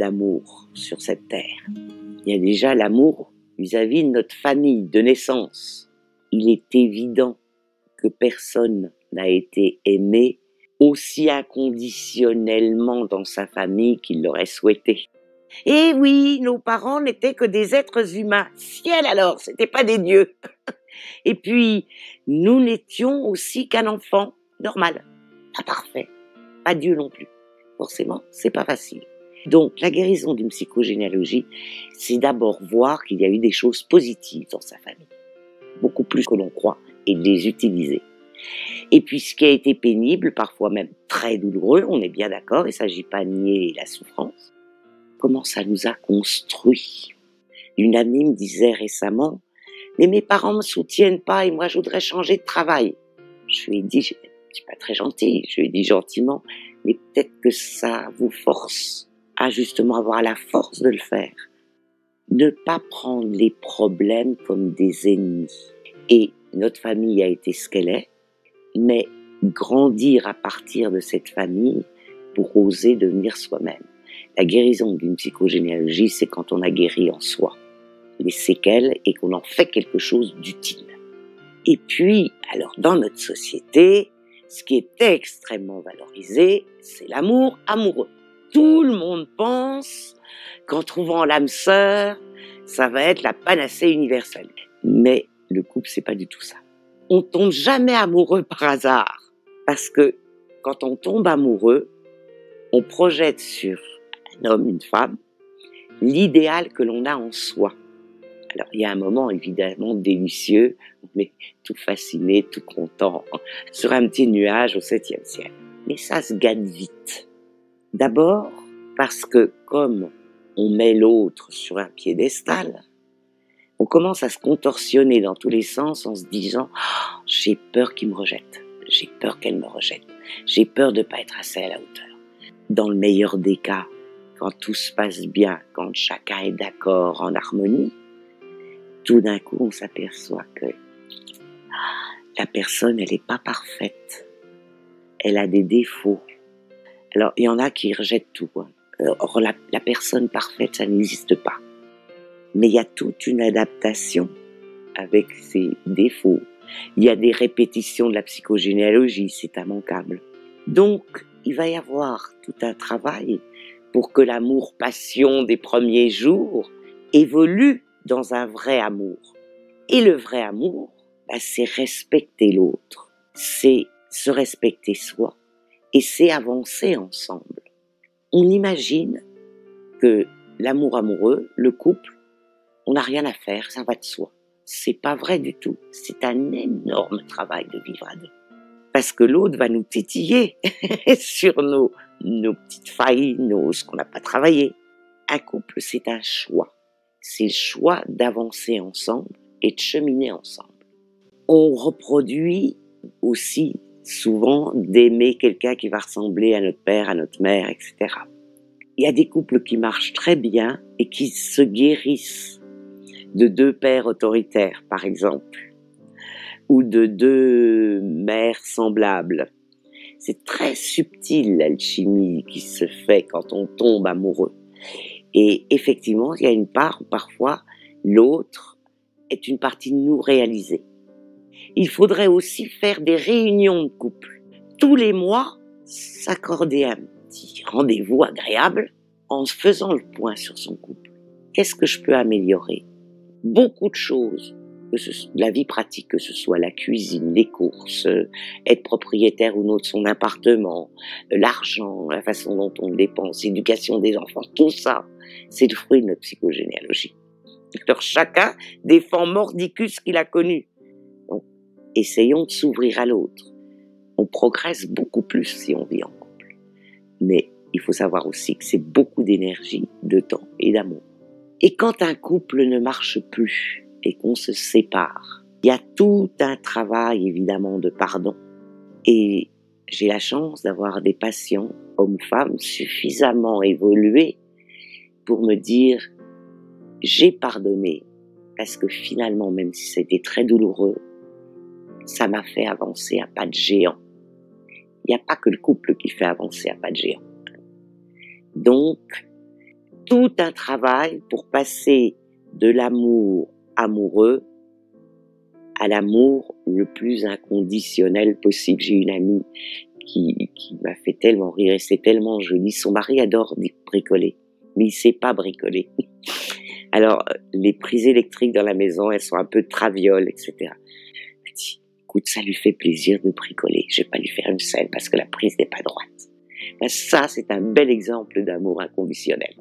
d'amour sur cette terre. Il y a déjà l'amour vis-à-vis de notre famille de naissance. Il est évident que personne n'a été aimé aussi inconditionnellement dans sa famille qu'il l'aurait souhaité. Et oui, nos parents n'étaient que des êtres humains. Ciel alors, c'était pas des dieux. Et puis, nous n'étions aussi qu'un enfant normal, pas parfait, pas Dieu non plus. Forcément, c'est pas facile. Donc, la guérison d'une psychogénéalogie, c'est d'abord voir qu'il y a eu des choses positives dans sa famille, beaucoup plus que l'on croit, et de les utiliser. Et puis, ce qui a été pénible, parfois même très douloureux, on est bien d'accord, il ne s'agit pas de nier la souffrance, comment ça nous a construit. Une amie me disait récemment, mais mes parents me soutiennent pas et moi je voudrais changer de travail. Je lui ai dit, je suis pas très gentille, je lui ai dit gentiment, mais peut-être que ça vous force à justement avoir la force de le faire. Ne pas prendre les problèmes comme des ennemis. Et notre famille a été ce qu'elle est, mais grandir à partir de cette famille pour oser devenir soi-même. La guérison d'une psychogénéalogie, c'est quand on a guéri en soi les séquelles et qu'on en fait quelque chose d'utile. Et puis, alors dans notre société, ce qui est extrêmement valorisé, c'est l'amour amoureux. Tout le monde pense qu'en trouvant l'âme sœur, ça va être la panacée universelle. Mais le couple, c'est pas du tout ça. On tombe jamais amoureux par hasard. Parce que quand on tombe amoureux, on projette sur un homme, une femme, l'idéal que l'on a en soi. Alors, il y a un moment évidemment délicieux, mais tout fasciné, tout content, sur un petit nuage au 7e ciel. Mais ça se gâte vite. D'abord, parce que comme on met l'autre sur un piédestal, on commence à se contorsionner dans tous les sens en se disant « j'ai peur qu'il me rejette, j'ai peur qu'elle me rejette, j'ai peur de ne pas être assez à la hauteur ». Dans le meilleur des cas, quand tout se passe bien, quand chacun est d'accord, en harmonie, tout d'un coup, on s'aperçoit que la personne, elle n'est pas parfaite. Elle a des défauts. Alors, il y en a qui rejettent tout. Or, la personne parfaite, ça n'existe pas. Mais il y a toute une adaptation avec ses défauts. Il y a des répétitions de la psychogénéalogie, c'est immanquable. Donc, il va y avoir tout un travail pour que l'amour-passion des premiers jours évolue dans un vrai amour. Et le vrai amour, c'est respecter l'autre, c'est se respecter soi, et c'est avancer ensemble. On imagine que l'amour amoureux, le couple, on n'a rien à faire, ça va de soi. C'est pas vrai du tout. C'est un énorme travail de vivre à deux. Parce que l'autre va nous titiller sur nos petites failles, ce qu'on n'a pas travaillé. Un couple, c'est un choix. C'est le choix d'avancer ensemble et de cheminer ensemble. On reproduit aussi souvent d'aimer quelqu'un qui va ressembler à notre père, à notre mère, etc. Il y a des couples qui marchent très bien et qui se guérissent de deux pères autoritaires, par exemple, ou de deux mères semblables. C'est très subtil l'alchimie qui se fait quand on tombe amoureux. Et effectivement, il y a une part où parfois l'autre est une partie de nous réalisée. Il faudrait aussi faire des réunions de couple. Tous les mois, s'accorder un petit rendez-vous agréable en se faisant le point sur son couple. Qu'est-ce que je peux améliorer ? Beaucoup de choses, la vie pratique, que ce soit la cuisine, les courses, être propriétaire ou non de son appartement, l'argent, la façon dont on le dépense, l'éducation des enfants, tout ça, c'est le fruit de notre psychogénéalogie. Alors chacun défend mordicus qu'il a connu. Donc, essayons de s'ouvrir à l'autre. On progresse beaucoup plus si on vit en couple. Mais il faut savoir aussi que c'est beaucoup d'énergie, de temps et d'amour. Et quand un couple ne marche plus et qu'on se sépare, il y a tout un travail évidemment de pardon. Et j'ai la chance d'avoir des patients, hommes ou femmes, suffisamment évolués pour me dire « j'ai pardonné » parce que finalement, même si c'était très douloureux, ça m'a fait avancer à pas de géant. Il n'y a pas que le couple qui fait avancer à pas de géant. Donc, tout un travail pour passer de l'amour amoureux à l'amour le plus inconditionnel possible. J'ai une amie qui m'a fait tellement rire et c'est tellement joli. Son mari adore bricoler, mais il sait pas bricoler. Alors, les prises électriques dans la maison, elles sont un peu travioles, etc. Elle m'a dit, écoute, ça lui fait plaisir de bricoler. Je vais pas lui faire une scène parce que la prise n'est pas droite. Ben, ça, c'est un bel exemple d'amour inconditionnel.